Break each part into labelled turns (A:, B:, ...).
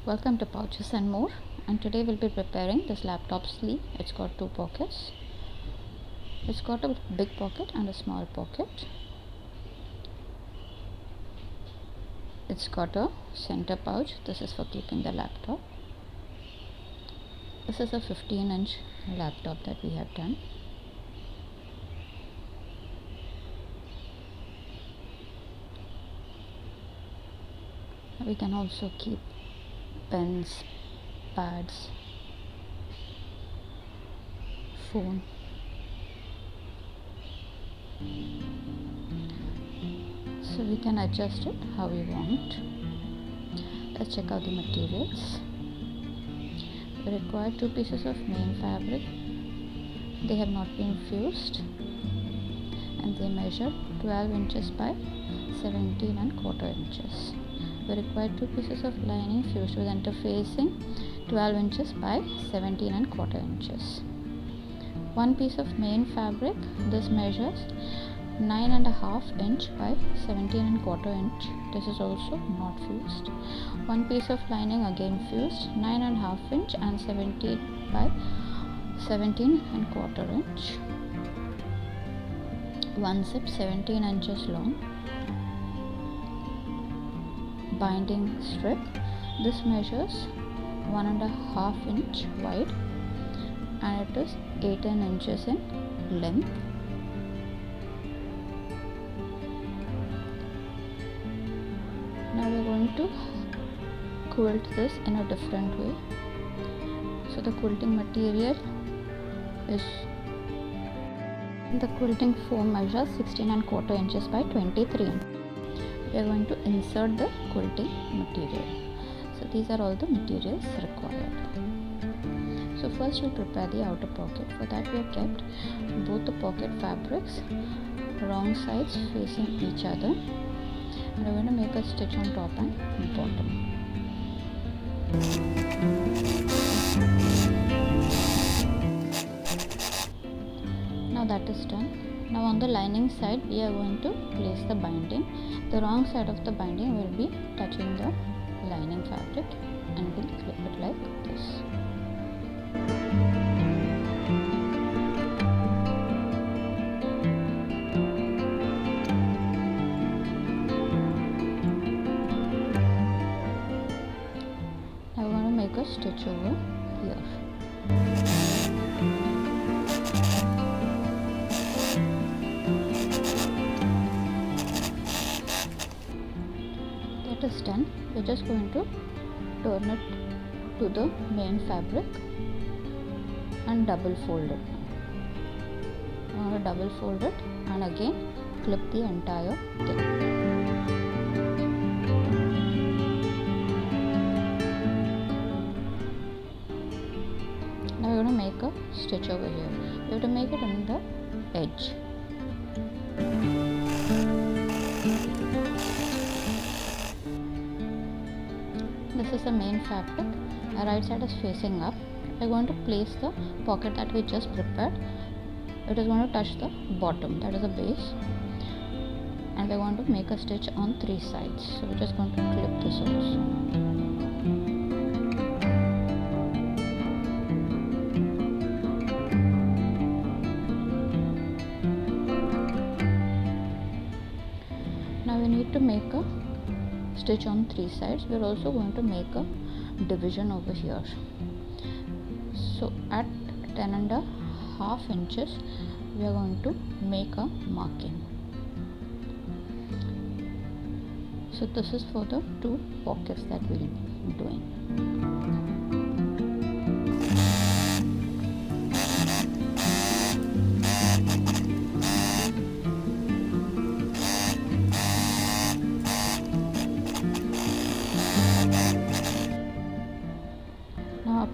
A: Welcome to Pouches and More, and today we'll be preparing this laptop sleeve. It's got two pockets. It's got a big pocket and a small pocket. It's got a center pouch. This is for keeping the laptop. This is a 15-inch laptop that we have done. We can also keep pens, pads, phone. So we can adjust it how we want. Let's check out the materials. We require 2 pieces of main fabric. They have not been fused and they measure 12 inches by 17¼ inches. We require 2 pieces of lining fused with interfacing 12 inches by 17¼ inches. 1 piece of main fabric. This measures 9½ inch by 17¼ inch. This is also not fused. 1 piece of lining, again fused, 9½ inch and 17 by 17¼ inch. 1 zip 17 inches long. Binding strip. This measures 1½ inch wide and it is 18 inches in length. Now we are going to quilt this in a different way. So the quilting material is, the quilting foam measures 16¼ inches by 23 inches. We are going to insert the quilting material. So these are all the materials required. So first we prepare the outer pocket. For that we have kept both the pocket fabrics wrong sides facing each other, and we're going to make a stitch on top and bottom. Now that is done. Now on the lining side we are going to place the binding. The wrong side of the binding will be touching the lining fabric and we'll clip it like this. Now we're going to make a stitch over here. Is done. We're just going to turn it to the main fabric and double fold it. I'm going to double fold it and again clip the entire thing. Now we're going to make a stitch over here. We have to make it on the edge. This is the main fabric. The right side is facing up. We are going to place the pocket that we just prepared. It is going to touch the bottom, that is the base, and we are going to make a stitch on 3 sides. So we are just going to clip this also. Now we need to make a stitch on 3 sides. We are also going to make a division over here. So at 10½ inches we are going to make a marking. So this is for the 2 pockets that we will be doing.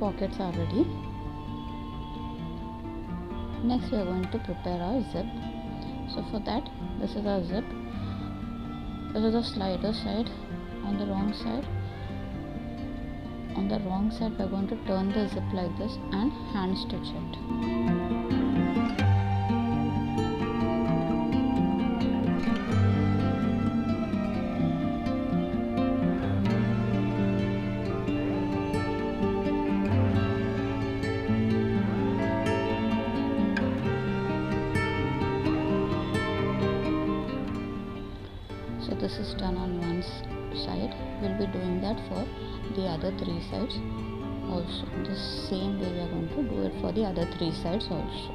A: Pockets are ready. Next we are going to prepare our zip. So for that, this is our zip. This is the slider side. On the wrong side we are going to turn the zip like this and hand stitch it. this is done on one side, we'll be doing that for the other 3 sides also. The same way we are going to do it for the other 3 sides also.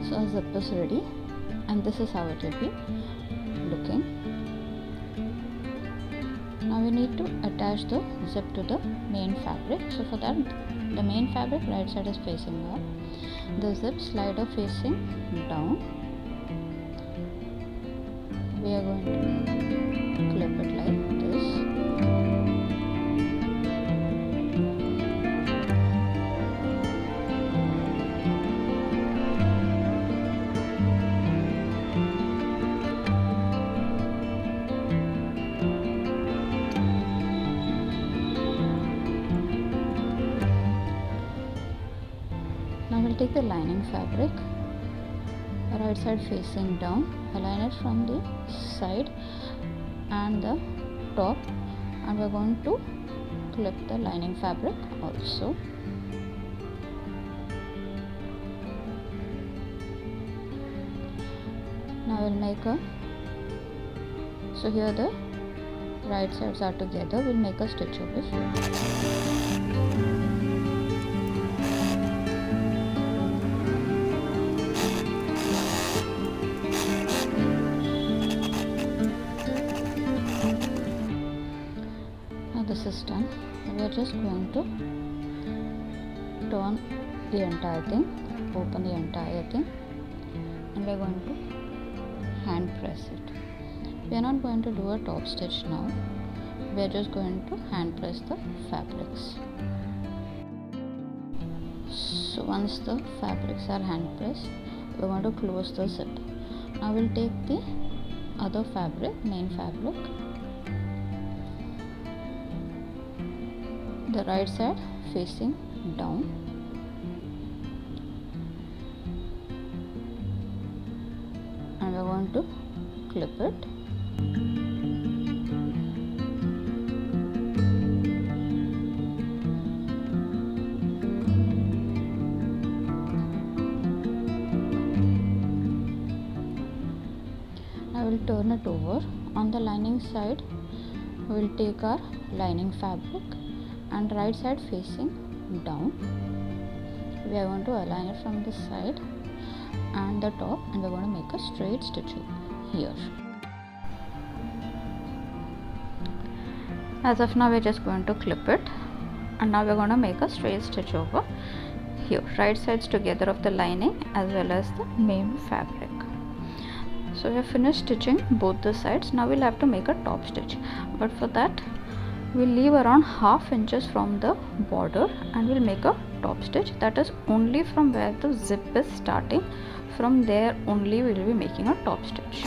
A: So our zip is ready, and this is how it will be looking. Now we need to attach the zip to the main fabric. So for that, the main fabric right side is facing up, the zip slider facing down. We are going to clip it like this. Now we'll take the lining fabric, right side facing down, align it from the side and the top, and we're going to clip the lining fabric also. Now we'll make a, so here the right sides are together, we'll make a stitch over here. This is done. We are just going to turn the entire thing, open the entire thing, and we are going to hand press it. We are not going to do a top stitch now. We are just going to hand press the fabrics. So once the fabrics are hand pressed, we are going to close the zip. Now we'll take the other fabric, main fabric, the right side facing down, and we're going to clip it. I will turn it over. On the lining side, we will take our lining fabric and right side facing down. We are going to align it from the side and the top, and we are going to make a straight stitch here. As of now, we are just going to clip it, and now we are going to make a straight stitch over here, right sides together of the lining as well as the main fabric. So we have finished stitching both the sides. Now we'll have to make a top stitch, but for that we'll leave around ½ inches from the border and we'll make a top stitch. That is only from where the zip is starting. From there only we will be making a top stitch.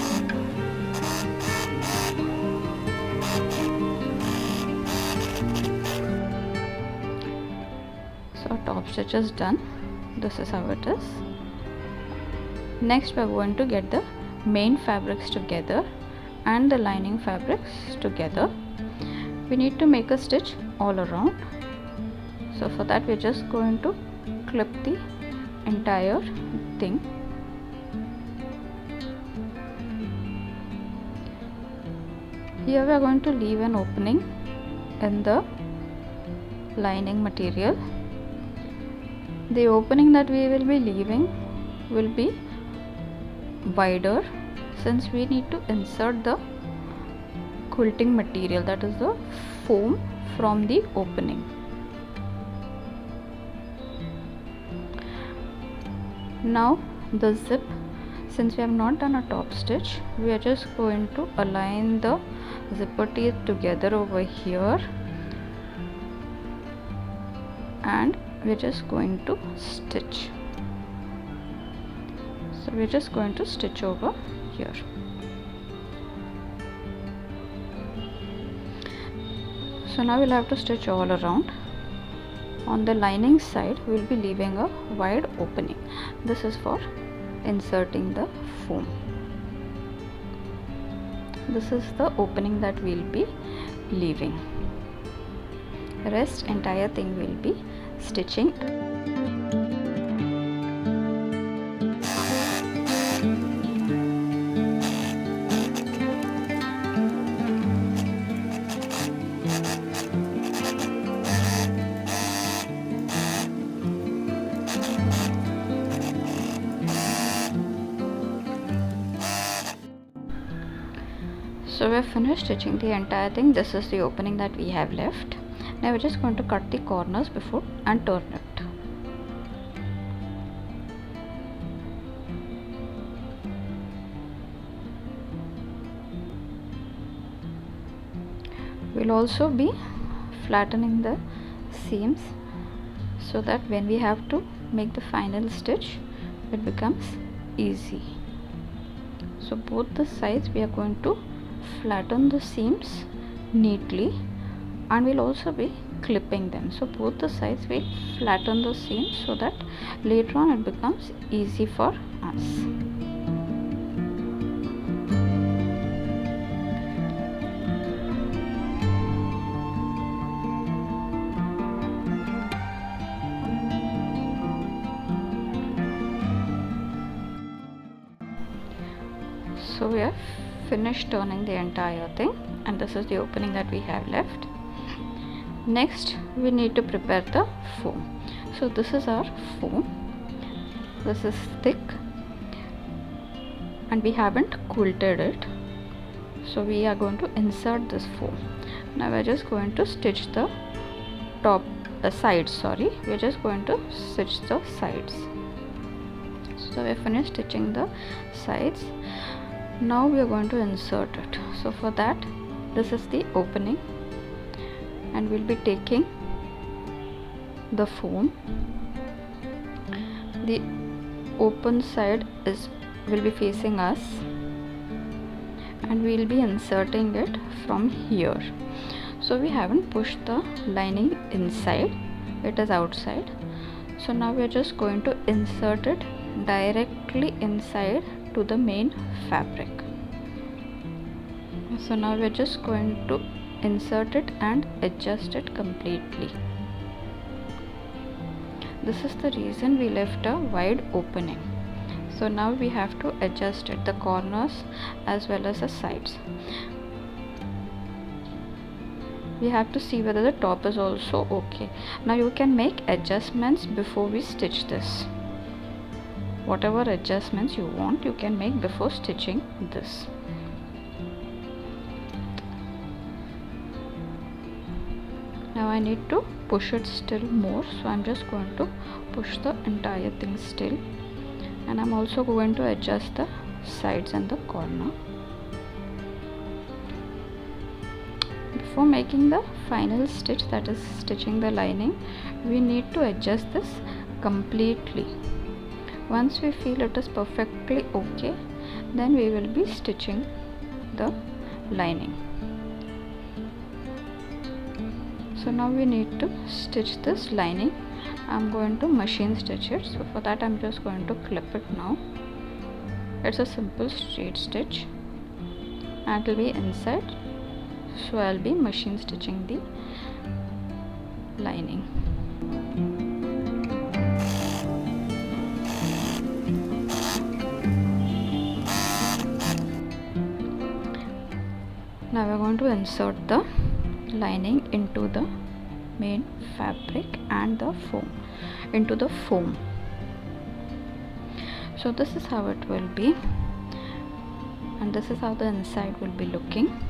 A: So our top stitch is done. This is how it is. Next we are going to get the main fabrics together and the lining fabrics together. We need to make a stitch all around. So for that we are just going to clip the entire thing. Here we are going to leave an opening in the lining material. The opening that we will be leaving will be wider, since we need to insert the quilting material, that is the foam, from the opening. Now the zip, since we have not done a top stitch, we are just going to align the zipper teeth together over here, and we're just going to stitch. So we're just going to stitch over here. So now we'll have to stitch all around. On the lining side we will be leaving a wide opening. This is for inserting the foam. This is the opening that we'll be leaving. Rest entire thing will be stitching. So we have finished stitching the entire thing. This is the opening that we have left. Now we're just going to cut the corners before and turn it. We'll also be flattening the seams so that when we have to make the final stitch, it becomes easy. So both the sides we are going to flatten the seams neatly, and we'll also be clipping them. So both the sides we flatten the seams so that later on it becomes easy for us. So we have finished turning the entire thing, and this is the opening that we have left. Next we need to prepare the foam. So this is our foam. This is thick and we haven't quilted it, so we are going to insert this foam. Now we are just going to stitch the sides. We're just going to stitch the sides. So we finished stitching the sides. Now we are going to insert it. So for that, this is the opening, and we'll be taking the foam. The open side will be facing us, and we'll be inserting it from here. So we haven't pushed the lining inside, it is outside. So now we are just going to insert it directly inside to the main fabric. So now we are just going to insert it and adjust it completely. This is the reason we left a wide opening. So now we have to adjust it, the corners as well as the sides. We have to see whether the top is also okay. Now you can make adjustments before we stitch this. Whatever adjustments you want, you can make before stitching this. Now I need to push it still more, so I'm just going to push the entire thing still, and I'm also going to adjust the sides and the corner. Before making the final stitch, that is stitching the lining, we need to adjust this completely. Once we feel it is perfectly okay, then we will be stitching the lining. So now we need to stitch this lining. I'm going to machine stitch it. So for that I'm just going to clip it now. It's a simple straight stitch and it will be inside. So I'll be machine stitching the lining. Now we're going to insert the lining into the main fabric and the foam, into the foam. So this is how it will be, and this is how the inside will be looking.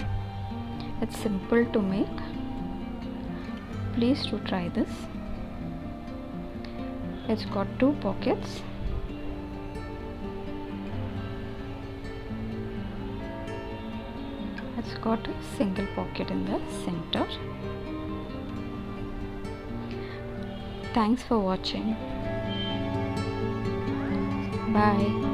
A: It's simple to make. Please do try this. It's got 2 pockets. It's got a single pocket in the center. Thanks for watching. Bye.